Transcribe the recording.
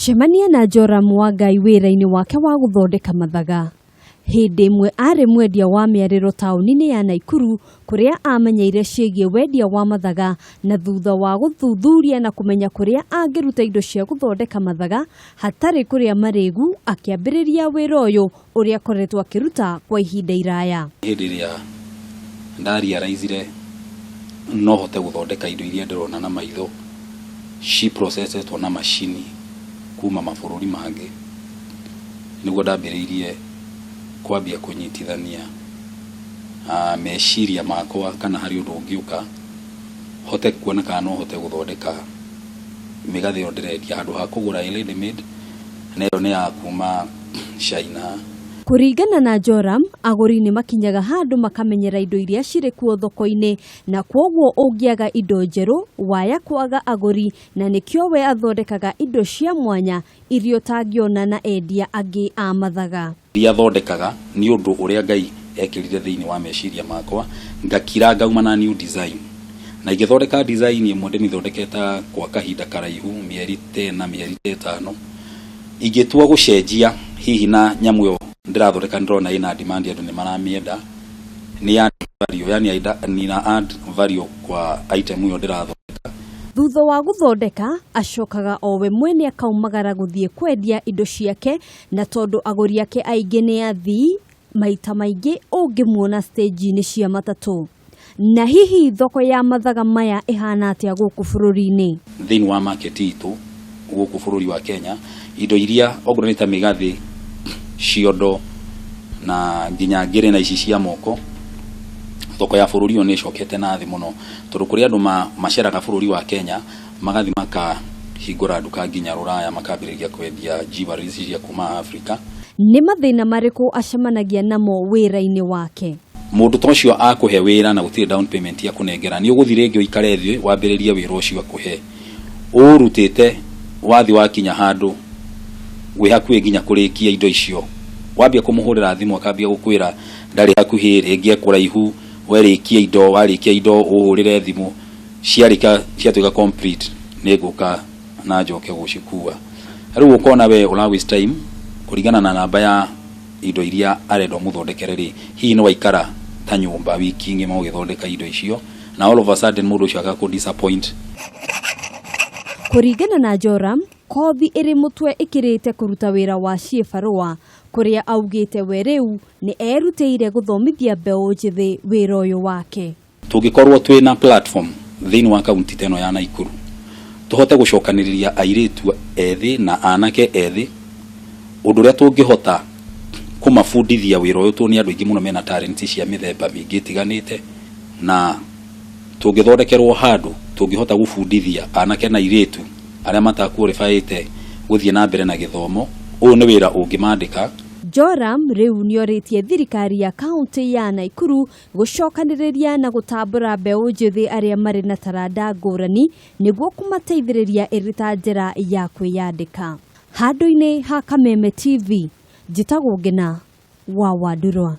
Acemania na Joram wa Ngai wĩra-inĩ wake wa gũthondeka mathaga. Hĩndĩ ĩmwe arĩ mwendia wa mĩarĩro taũni-inĩ ya Naikuru kũrĩa amenyeire ciĩgiĩ wendia wa mathaga, na thutha wa gũthuthuria na kũmenya kũrĩa angĩruta indo cia gũthondeka mathaga hatarĩ kũrĩa marĩgu, akĩambĩrĩria wĩra ũyũ ũrĩa akoretwo akĩruta kwa ihinda iraya. Hĩndĩ ĩrĩa ndariaraizire no hote gũthondeka indo iria ndĩrona na maitho ci processetwo na macini kuma mabũrũri mangĩ, nĩguo ndambĩrĩirie kwambia kũnyitithania meciria makwa kana harĩ ũndũ ũngĩũka hote kuona kana no hote gũthondeka mĩgathĩ ĩyo ndĩrendia handũ ha kũgũra ready made, na ĩyo nĩ ya kuma China. Kũringana na Joram, agũri nĩ makinyaga handũ makamenyera indo iria cirĩ kuo thoko-inĩ, na kwoguo ũngĩaga indo njerũ waya kwaga agũri, na nĩkĩo we athondekaga indo cia mwanya iria ũtangĩona na endia angĩ a mathaga. Iria thondekaga nĩ ũndũ ũrĩa Ngai ekĩrire thĩinĩ wa meciria makwa, ngakira ngauma na new design, na igĩthondeka design ĩmwe ndĩmĩthondeketa kwa kahinda karaihu mĩeri 10 na mĩeri 5, ingĩtua gũcenjia hihi na nyamũ ĩyo ndĩrathondeka ndĩrona ĩna demand andũ nĩ maramĩenda, ni add value, yani nina add value kwa item ĩyo ndĩrathondeka. Thutha wa gũthondeka acokaga o we mwene akaumagara gũthiĩ kwendia indo ciake, na tondũ agũri ake aingĩ nĩ athii, maita maingĩ ũngĩmuona stage-inĩ cia matatũ. Na hihi thoko ya mathaga maya ĩhana atĩa gũkũ bũrũri-inĩ? Thĩinĩ wa market itũ gũkũ bũrũri wa Kenya, indo iria ongorwo nĩ ta mĩgathĩ, ciondo na nginya ngĩrĩ na ici cia moko, thoko ya bũrũri ũyũ nĩ ĩcokete na thĩ mũno, tondũ kũrĩ andũ maceraga bũrũri wa Kenya magathi makahingũra nduka nginya Rũraya makambĩrĩria kwendia jewelry cia kuma Afrika. Nĩ mathĩna marĩkũ acemanagia namo wĩra-inĩ wake? Mũndũ ta ũcio akũhe wĩra na gũtirĩ down payment ya kũnengera, nĩ ũgũthiĩ rĩngĩ ũikare thĩ wambĩrĩrie wĩra ũcio akũhe, ũrutĩte wathi wakinya handũ wĩ hakuhĩ nginya kũrĩkia indo icio, wambia kũmũhũrĩra thimũ akambia gũkwĩra ndarĩ hakuhĩ, rĩngĩ kũraihu, werĩkia indo, warĩkia indo ũhũrĩre thimũ, ciatuĩka complete nĩ ngũka na njoke gũcikua. Rĩu ũkona we ũra waste time kũringana na namba ya indo iria arenda mũthondekere rĩ, hihi no waikara ta nyũmba wiki ng'ima ũgĩthondeka indo icio, na all of a sudden mũndũ ũcio agakũ disappoint. Kũringana na Joram, kothi ĩrĩ mũtwe ĩkĩrĩte kũruta wĩra wa ciĩbarũa, kũrĩa augĩte we rĩu nĩ erutĩire gũthomithia mbeũ njĩthĩ wĩra ũyũ wake. Tũngĩkorwo twĩna platform thĩinĩ wa kaunti teno ya Naikuru, tũhote gũcokanĩrĩria airĩtu ethĩ na anake ethĩ, ũndũ ũrĩa tũngĩhota kũmabundithia wĩra ũyũ, tũ nĩ andũ aingĩ mũno mena talent cia mĩthemba mĩingĩ ĩtiganĩte, na tũngĩthondekerwo handũ tũngĩhota gũbundithia anake na airĩtu arĩa matakwalified gũthiĩ na mbere na gĩthomo, ũyũ nĩ wĩra ũngĩmandĩka. Joram rĩu nĩorĩtie thirikari ya kaunti ya Naikuru gũcokanĩrĩria na gũtambũra mbeũ njĩthĩ arĩa marĩ na taranda ngũrani, nĩguo kũmateithĩrĩria ĩrĩ ta njĩra ya kwĩyandĩka. Handũ-inĩ ha Kameme TV, njĩtagwo Ngina wa Wandurwa.